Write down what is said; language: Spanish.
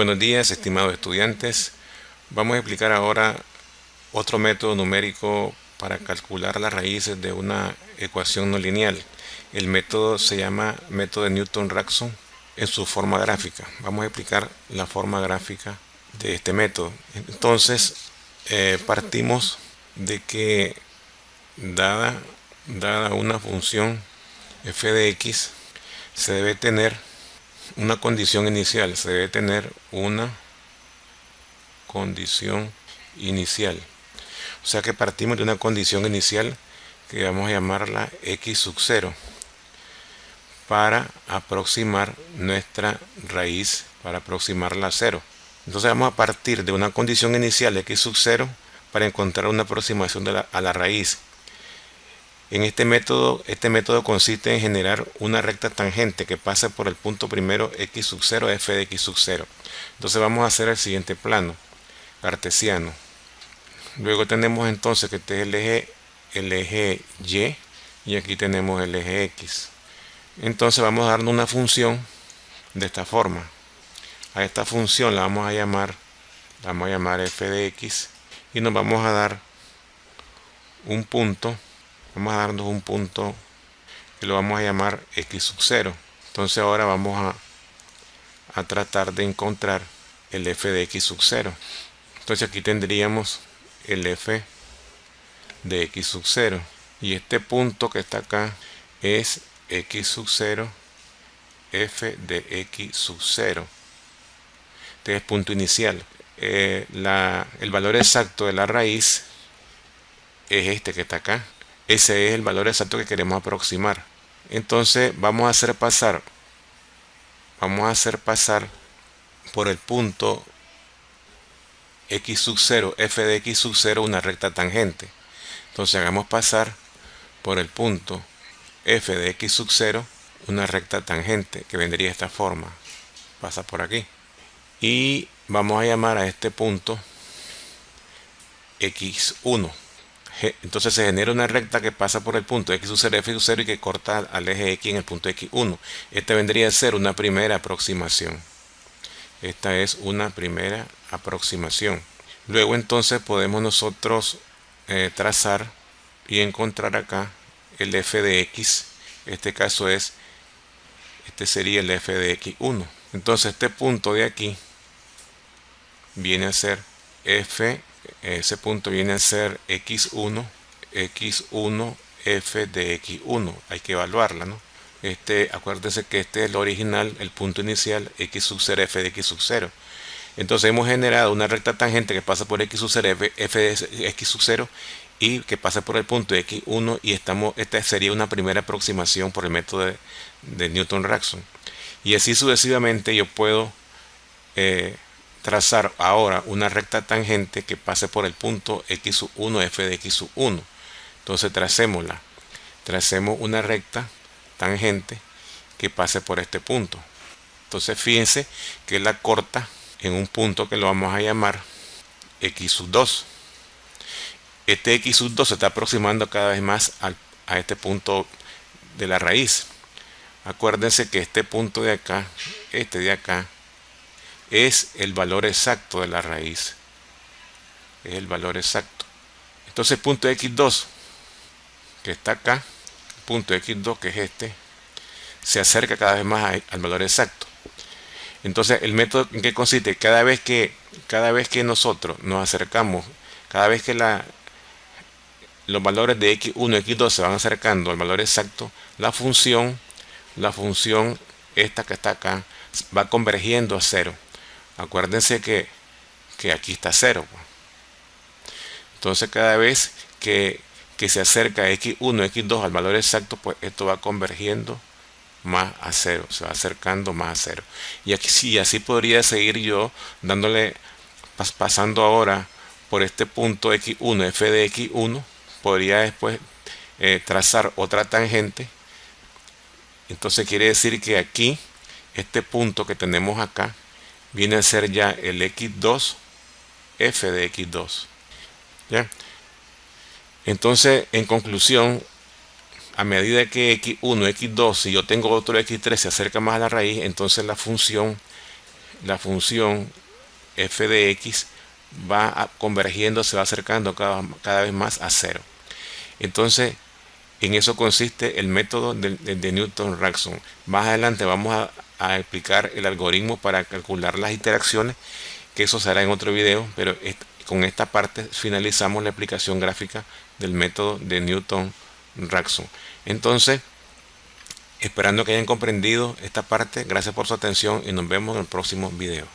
Buenos días, estimados estudiantes. Vamos a explicar ahora otro método numérico para calcular las raíces de una ecuación no lineal. El método se llama método de Newton-Raphson en su forma gráfica. Vamos a explicar la forma gráfica de este método. Entonces, partimos de que dada una función f de x, se debe tener una condición inicial, O sea que partimos de una condición inicial que vamos a llamarla x sub 0 para aproximar nuestra raíz, para aproximarla a 0. Entonces vamos a partir de una condición inicial x sub 0 para encontrar una aproximación a la raíz. En este método consiste en generar una recta tangente que pase por el punto primero x sub 0 f de x sub 0. Entonces vamos a hacer el siguiente plano cartesiano. Luego tenemos entonces que este es el eje y aquí tenemos el eje x. Entonces vamos a darle una función de esta forma. A esta función la vamos a llamar f de x y nos vamos a dar un punto. Vamos a darnos un punto que lo vamos a llamar x sub 0. Entonces ahora vamos a tratar de encontrar el f de x sub 0. Entonces aquí tendríamos el f de x sub 0. Y este punto que está acá es x sub 0, f de x sub 0. Este es el punto inicial. El valor exacto de la raíz es este que está acá. Ese es el valor exacto que queremos aproximar. Entonces vamos a hacer pasar por el punto x sub 0, f de x sub 0, una recta tangente. Entonces hagamos pasar por el punto f de x sub 0 una recta tangente que vendría de esta forma. Pasa por aquí. Y vamos a llamar a este punto x1. Entonces se genera una recta que pasa por el punto x sub 0, f sub 0 y que corta al eje x en el punto x1. Esta vendría a ser una primera aproximación. Esta es una primera aproximación. Luego entonces podemos nosotros trazar y encontrar acá el f de x. Este sería el f de x1. Entonces este punto de aquí viene a ser ese punto viene a ser x1 f de x1. Hay que evaluarla, ¿no? Acuérdense que este es el original, el punto inicial, x sub 0 f de x sub 0. Entonces hemos generado una recta tangente que pasa por x sub 0 f de x sub 0 y que pasa por el punto x1 y esta sería una primera aproximación por el método de Newton-Raphson. Y así sucesivamente yo puedo trazar ahora una recta tangente que pase por el punto x sub 1 f de x sub 1. Entonces tracemos una recta tangente que pase por este punto. Entonces fíjense que la corta en un punto que lo vamos a llamar x sub 2. Este x sub 2 se está aproximando cada vez más a este punto de la raíz. Acuérdense que este punto de acá, es el valor exacto de la raíz. Es el valor exacto. Entonces el punto x2 que está acá, el punto x2 que es este, se acerca cada vez más al valor exacto. Entonces el método en qué consiste: cada vez que nosotros nos acercamos, cada vez que los valores de x1 y x2 se van acercando al valor exacto, la función esta que está acá va convergiendo a 0. Acuérdense que aquí está 0. Entonces cada vez que se acerca x1, x2 al valor exacto, pues esto va convergiendo más a 0, se va acercando más a 0. Y aquí sí, así podría seguir yo pasando ahora por este punto x1, f de x1, podría después trazar otra tangente. Entonces quiere decir que aquí, este punto que tenemos acá, viene a ser ya el x2 f de x2. ¿Ya? Entonces, en conclusión, a medida que x1, x2, si yo tengo otro x3 se acerca más a la raíz, entonces la función la función f de x convergiendo, se va acercando cada vez más a cero. Entonces, en eso consiste el método de Newton-Raphson. Más adelante vamos a explicar el algoritmo para calcular las interacciones, que eso será en otro video, pero con esta parte finalizamos la explicación gráfica del método de Newton-Raphson. Entonces, esperando que hayan comprendido esta parte, gracias por su atención y nos vemos en el próximo video.